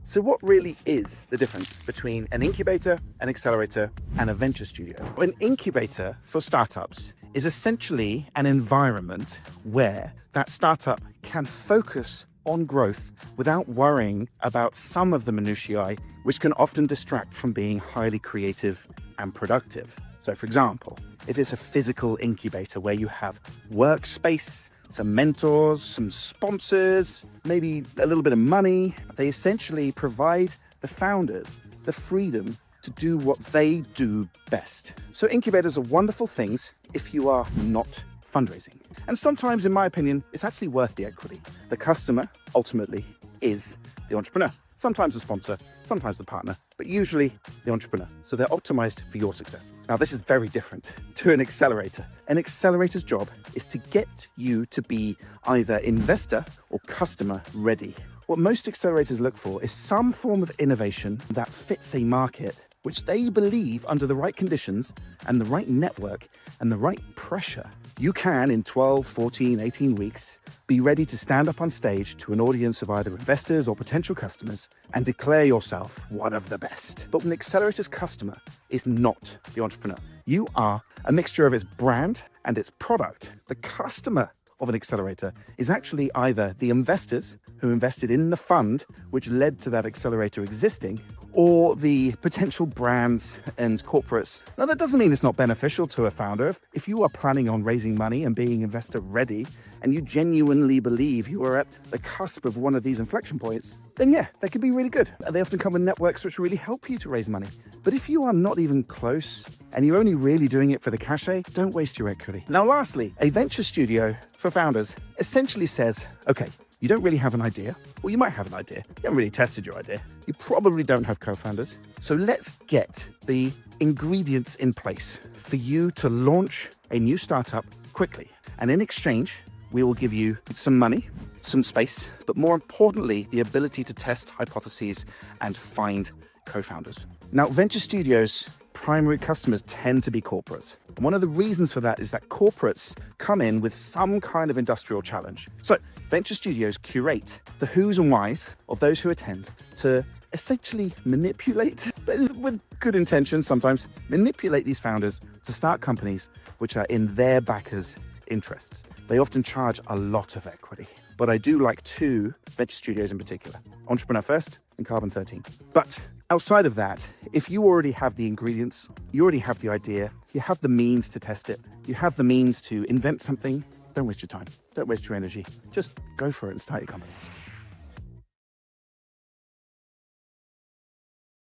So what really is the difference between an incubator, an accelerator, and a venture studio? An incubator for startups is essentially an environment where that startup can focus on growth without worrying about some of the minutiae, which can often distract from being highly creative and productive. So for example, if it's a physical incubator where you have workspace, some mentors, some sponsors, maybe a little bit of money, they essentially provide the founders the freedom to do what they do best. So incubators are wonderful things if you are not fundraising. And sometimes, in my opinion, it's actually worth the equity. The customer ultimately is the entrepreneur. Sometimes the sponsor, sometimes the partner, but usually the entrepreneur. So they're optimized for your success. Now, this is very different to an accelerator. An accelerator's job is to get you to be either investor or customer ready. What most accelerators look for is some form of innovation that fits a market which they believe, under the right conditions and the right network and the right pressure, you can, in 12, 14, 18 weeks, be ready to stand up on stage to an audience of either investors or potential customers and declare yourself one of the best. But an accelerator's customer is not the entrepreneur. You are a mixture of its brand and its product. The customer of an accelerator is actually either the investors who invested in the fund, which led to that accelerator existing, or the potential brands and corporates. Now, that doesn't mean it's not beneficial to a founder. If you are planning on raising money and being investor ready, and you genuinely believe you are at the cusp of one of these inflection points, then yeah, they can be really good. They often come with networks which really help you to raise money. But if you are not even close, and you're only really doing it for the cachet, don't waste your equity. Now, lastly, a venture studio for founders essentially says, okay, you don't really have an idea, or you might have an idea. You haven't really tested your idea. You probably don't have co-founders. So let's get the ingredients in place for you to launch a new startup quickly. And in exchange, we will give you some money, some space, but more importantly, the ability to test hypotheses and find co-founders. Now, venture studios' primary customers tend to be corporates. And one of the reasons for that is that corporates come in with some kind of industrial challenge. So venture studios curate the who's and whys of those who attend to essentially manipulate, but with good intentions sometimes, manipulate these founders to start companies which are in their backers' interests. They often charge a lot of equity. But I do like two venture studios in particular, Entrepreneur First and Carbon 13. But outside of that, if you already have the ingredients, you already have the idea, you have the means to test it, you have the means to invent something, don't waste your time, don't waste your energy. Just go for it and start your company.